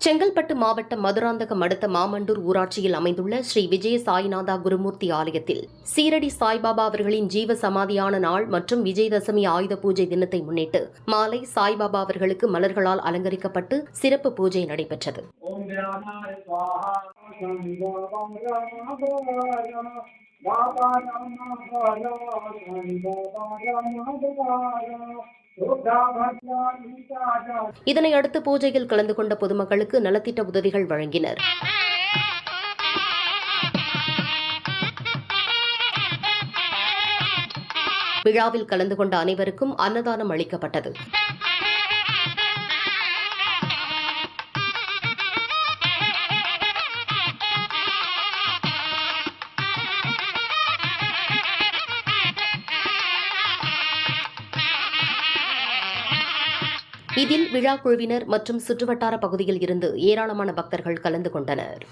செங்கல்பட்டு மாவட்டம் மதுராந்தகம் அடுத்த மாமண்டூர் ஊராட்சியில் அமைந்துள்ள ஸ்ரீ விஜய சாய்நாதா குருமூர்த்தி ஆலயத்தில் சீரடி சாய்பாபா அவர்களின் ஜீவ சமாதியான நாள் மற்றும் விஜயதசமி ஆயுத பூஜை தினத்தை முன்னிட்டு மாலை சாய்பாபா அவர்களுக்கு மலர்களால் அலங்கரிக்கப்பட்டு சிறப்பு பூஜை நடைபெற்றது. இதனையடுத்து பூஜையில் கலந்து கொண்ட பொதுமக்களுக்கு நலத்திட்ட உதவிகள் வழங்கினர். விழாவில் கலந்து கொண்ட அனைவருக்கும் அன்னதானம் அளிக்கப்பட்டது. இதில் விழா குழுவினர் மற்றும் சுற்றுவட்டார பகுதியில் இருந்து ஏராளமான பக்தர்கள் கலந்து கொண்டனர்.